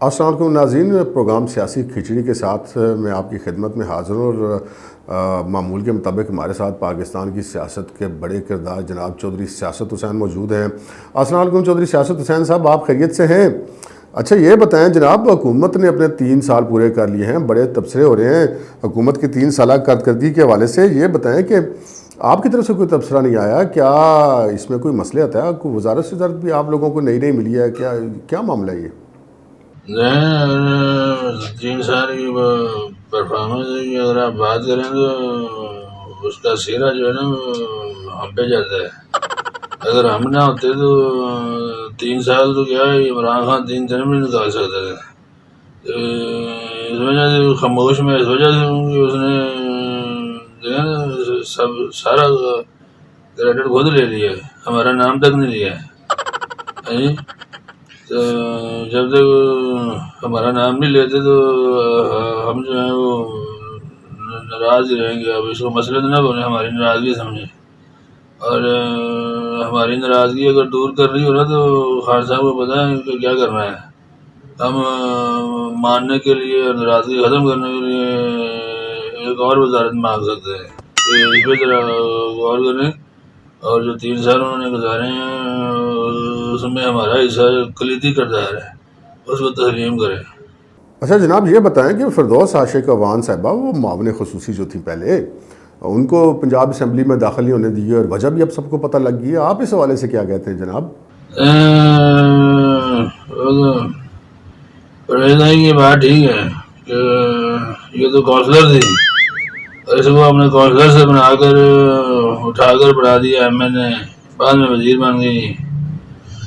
السلام علیکم ناظرین، پروگرام سیاسی کھچڑی کے ساتھ میں آپ کی خدمت میں حاضر ہوں اور معمول کے مطابق ہمارے ساتھ پاکستان کی سیاست کے بڑے کردار جناب چودھری سیاست حسین موجود ہیں۔ السلام علیکم چودھری سیاست حسین صاحب، آپ خیریت سے ہیں؟ اچھا یہ بتائیں جناب، حکومت نے اپنے 3 سال پورے کر لیے ہیں، بڑے تبصرے ہو رہے ہیں حکومت کی 3 سالہ کارکردگی کے حوالے سے۔ یہ بتائیں کہ آپ کی طرف سے کوئی تبصرہ نہیں آیا، کیا اس میں کوئی مسئلہ ہے؟ کوئی وزارت سے درد بھی آپ لوگوں کو نئی ملی ہے؟ کیا معاملہ ہے یہ؟ 3 سال کی پرفارمنس کی اگر آپ بات کریں تو اس کا سیرا جو ہے نا ہم پہ جاتا ہے۔ اگر ہم نہ ہوتے تو 3 سال تو کیا ہے، عمران خان 3 دن میں نکال سکتا تھا۔ اس وجہ سے خاموش میں اس وجہ سے ہوں کہ اس نے جو ہے نا سب سارا کریڈٹ خود لے لیا، ہمارا نام تک نہیں لیا ہے۔ تو جب تک ہمارا نام نہیں لیتے تو ہم جو ہے وہ ناراض ہی رہیں گے۔ اب اس کو مسئلہ نہ بنے، ہماری ناراضگی سمجھیں، اور ہماری ناراضگی اگر دور کر رہی ہو نا تو خان صاحب کو پتہ ہے کہ کیا کرنا ہے۔ ہم ماننے کے لیے، ناراضگی ختم کرنے کے لیے ایک اور وزارت مانگ سکتے ہیں کہ اس پہ ذرا غور کریں، اور جو 3 سال انہوں نے گزارے ہیں اس میں ہمارا حصہ کلیدی کردار ہے، اس کو تسلیم کریں۔ اچھا جناب یہ بتائیں کہ فردوس عاشق اعوان صاحبہ، وہ معاون خصوصی جو تھی پہلے، ان کو پنجاب اسمبلی میں داخل نہیں ہونے دی، اور وجہ بھی اب سب کو پتہ لگ گئی ہے، آپ اس حوالے سے کیا کہتے ہیں جناب؟ پرویز بھائی کی بات ٹھیک ہے کہ یہ تو کونسلر تھی، اور اس کو اپنے کونسلر سے بنا کر اٹھا کر بڑھا دیا ایم این اے، بعد میں وزیر بن گئی،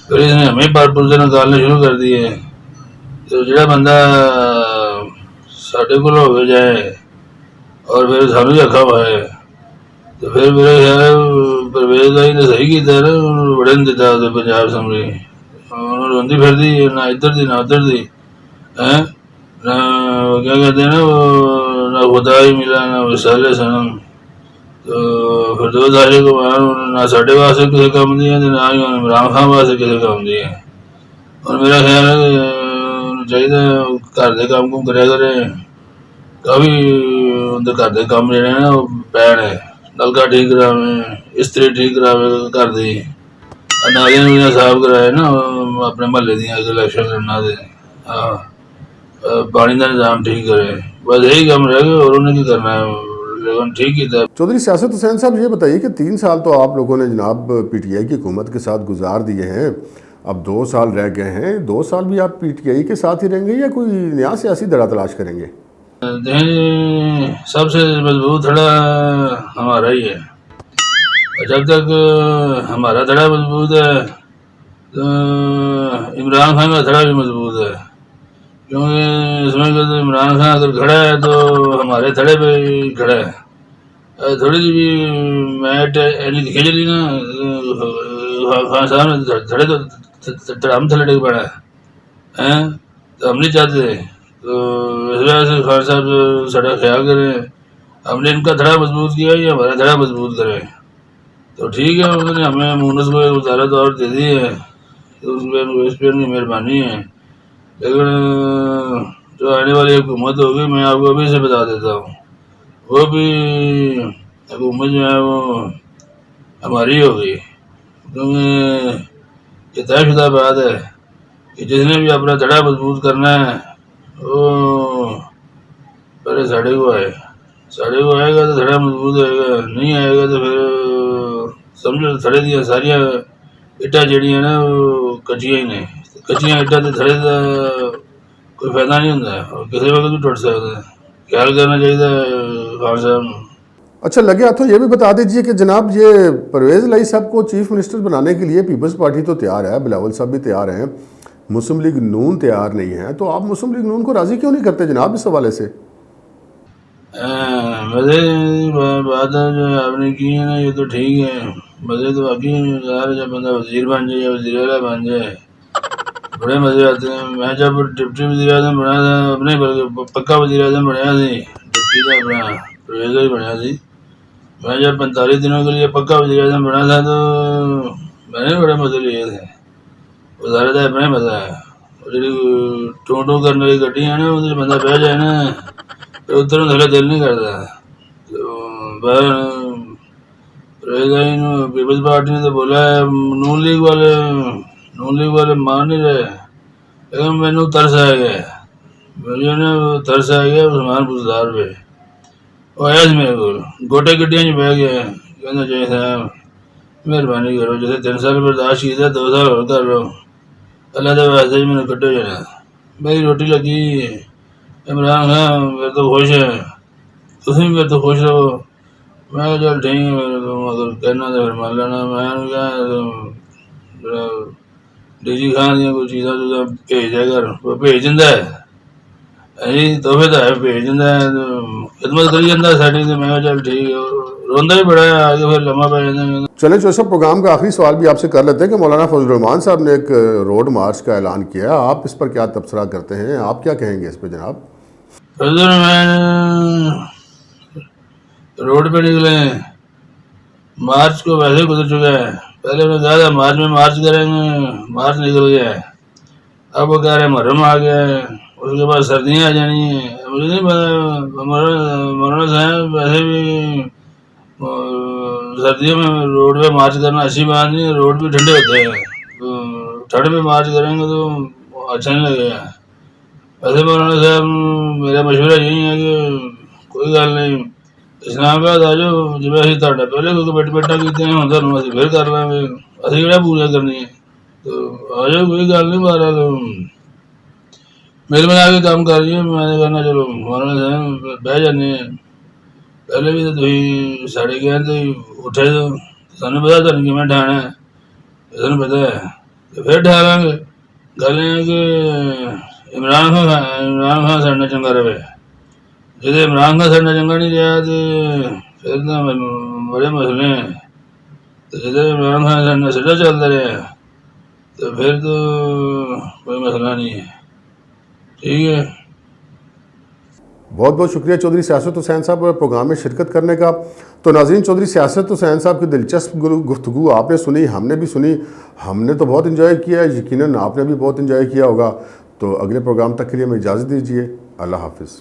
پھر اس نے ہمیں پارپور سے نکالنے شروع کر دیے۔ تو جڑا بندہ ساڈے کو ہو کے جائے اور پھر سانو رکھا ہوا ہے، تو پھر میرے خیال پرویز بھائی نے صحیح کیتا ہے نا، انہوں نے بڑے نہیں دیتا پنجاب اسمبلی، انہوں نے روندی پھر دی، نہ ادھر دی نہ ادھر دی، نہ کیا کہتے ہیں نا وہ، نہ خدا ہی ملا نہ وصال صنم۔ تو فردوس عاشق اعوان نہ ساڈے واسطے کسی کام دی ہے، نہ ہی عمران خان واسطے کسی کام دی ہے، اور میرا خیال ہے کہ چاہیے گھر دے کام کم کریا کرے، کافی اندر گھر دے کام جڑے ہیں وہ پین ہے، نلکا ٹھیک کراوے، استری ٹھیک کراوے گھر دی، نالیاں نولیاں صاف کرائے نا اپنے محلے دیا الیکشن لڑنا دے، پانی کا نظام ٹھیک کرے، بس یہی کام رہ گئے اور انہیں کی کرنا ہے، لیکن ٹھیک کیتا ہے۔ چودھری سیاست حسین صاحب یہ بتائیے کہ 3 سال تو آپ لوگوں نے جناب پی ٹی آئی کی حکومت کے ساتھ گزار دیے ہیں، اب 2 سال رہ گئے ہیں، 2 سال بھی آپ پی ٹی آئی کے ساتھ ہی رہیں گے یا کوئی نیا سیاسی دڑا تلاش کریں گے؟ سب سے مضبوط دھڑا ہمارا ہی ہے، جب تک ہمارا دھڑا مضبوط ہے تو عمران خان کا دھڑا بھی مضبوط ہے، کیونکہ اس میں کہ عمران خان اگر کھڑا ہے تو ہمارے دھڑے پہ ہی کھڑا ہے، تھوڑی سی بھی میٹ کھینچ لی نا خان صاحب نے دھڑے تو ہم تھلے ڈگ پڑا ہے، تو ہم نہیں چاہتے، تو اس وجہ سے خان صاحب سارا خیال کریں، ہم نے ان کا دھڑا مضبوط کیا یا ہمارا دھڑا مضبوط کریں، تو ٹھیک ہے، انہوں نے ہمیں مونس کو ایک وزارت اور دے دی ہے، اس پہ ان کی مہربانی ہے، لیکن جو آنے والی حکومت ہوگی میں آپ کو ابھی سے بتا دیتا ہوں، وہ بھی حکومت جو ہے وہ ہماری ہوگی، کیونکہ یہ طے شدہ بات ہے کہ جس نے بھی اپنا دھڑا مضبوط کرنا ہے وہ پہلے ساڑھے کو آئے گا تو دھڑا مضبوط ہوئے گا، نہیں آئے گا تو پھر سمجھو تھڑے دیا ساریاں اٹا جڑی ہیں نا وہ کچیاں ہی نے، کچیاں اٹا تو تھڑے کا کوئی فائدہ نہیں ہوتا، اور کسی وقت بھی ٹوٹ سکتا ہے، خیال کرنا چاہیے خان صاحب نے۔ اچھا لگے ہاتھوں یہ بھی بتا دیجئے کہ جناب یہ پرویز الہی صاحب کو چیف منسٹر بنانے کے لیے پیپلز پارٹی تو تیار ہے، بلاول صاحب بھی تیار ہیں، مسلم لیگ نون تیار نہیں ہے، تو آپ مسلم لیگ نون کو راضی کیوں نہیں کرتے جناب اس حوالے سے؟ مزے بات ہے جو آپ نے کی ہے نا، یہ تو ٹھیک ہے، مزے تو باقی یار جب بندہ وزیر بن جائے یا وزیر اعلیٰ بن جائے بڑے مزے آتے ہیں۔ میں جب ڈپٹی وزیر اعظم بنیا تھا، اپنے پکا وزیر اعظم بنیا تھی، ڈپٹی کا اپنا پرویز ہی بنیا تھی، میں جب 45 دنوں کے لیے پکا وزیر اعظم بنا تھا تو میں نے بڑے مزے لیے تھے، وزارت ہے اپنا مزہ ہے، جی ٹوں ٹوں کرنے والی گڈی ہے نا وہ بندہ بہ جائے نا ادھر تھلے دل نہیں کرتا. باہر رہے گا ہی پیپلز پارٹی نے تو بولا ہے نون لیگ والے مان نہیں رہے. لیکن مینوں ترس آ گیا مجھے نا ترس آ گیا عثمان بزدار پہ. وہ آیا میرے کو گوٹے گڈیاں بہ گیا کہنا چاہیے صاحب مہربانی کرو جیسے 3 سال برداشت کیا 2 سال اور کر لو اللہ کے واسطے ہی میں نے کٹے جانا. میری روٹی لگی عمران خان میرے تو خوش ہے تم میرے تو خوش رہو. میں کہا چل ٹھیک ہے میرے کو اگر کہنا تو پھر مان لینا. میں نے کہا ڈی جی خان دیا کوئی چیزاں بھیج دیا کر وہ بھیج دیا ہے جی تحفے تو ہے بھیج دیا ہے خدمت کری جاتا ساڈی. تو میں کہا چل ٹھیک ہے روندا بھی بڑا ہے آگے پھر لمحہ پہ جانا. چلیں جو سب پروگرام کا آخری سوال بھی آپ سے کر لیتے ہیں کہ مولانا فضل الرحمان صاحب نے ایک روڈ مارچ کا اعلان کیا ہے. آپ اس پر کیا تبصرہ کرتے ہیں؟ آپ کیا کہیں گے اس پہ جناب؟ فضل الرحمان روڈ پہ نکلے ہیں مارچ کو ویسے گزر چکا ہے. پہلے انہوں نے کہا تھا مارچ میں مارچ کریں گے مارچ نکل گیا ہے. اب وہ کہہ رہے ہیں محرم آ گیا ہے اس کے بعد سردیاں آ جانی ہیں. مجھے نہیں پتا مولانا صاحب ویسے بھی سردیوں میں روڈ پہ مارچ کرنا اچھی بات نہیں ہے. روڈ بھی ٹھنڈے ہوتے ہیں تو ٹھنڈ میں مارچ کریں گے تو اچھا نہیں لگے گا. ویسے مولانا صاحب میرا مشورہ یہی ہے کہ کوئی گل نہیں اسلام آباد آ جاؤ جی اِسی تھوڑا پہلے کوئی بیٹا کیتے ہیں ہوں اِسی پھر کر لیں گے اِسی کہڑا پوجا کرنی ہے تو آ جاؤ کوئی گل نہیں. بہرحال میل ملا کے کام کر رہی ہے. میں نے کہنا چلو مولانا صاحب بہ جانے ہیں. پہلے بھی تو تھی ساڑے گئے تو اٹھے تو سانوں پتا تمہیں کیویں ٹھانا ہے سانوں پتا ہے تو پھر ٹھا لیں گے. گل یہ ہے کہ عمران خان ساڈے نال چنگا رہے. جی عمران خان ساڈے نال چنگا نہیں رہا تو پھر تو بڑے مسئلے ہیں. تو جی عمران خان ساڈے نال سیدھا چلتا رہا تو پھر تو کوئی مسئلہ نہیں ہے. ٹھیک ہے. بہت بہت شکریہ چودھری سیاست حسین صاحب پروگرام میں شرکت کرنے کا. تو ناظرین چودھری سیاست حسین صاحب کی دلچسپ گفتگو آپ نے سنی ہم نے بھی سنی. ہم نے تو بہت انجوائے کیا ہے یقیناً آپ نے بھی بہت انجوائے کیا ہوگا. تو اگلے پروگرام تک کے لیے ہمیں اجازت دیجیے. اللہ حافظ.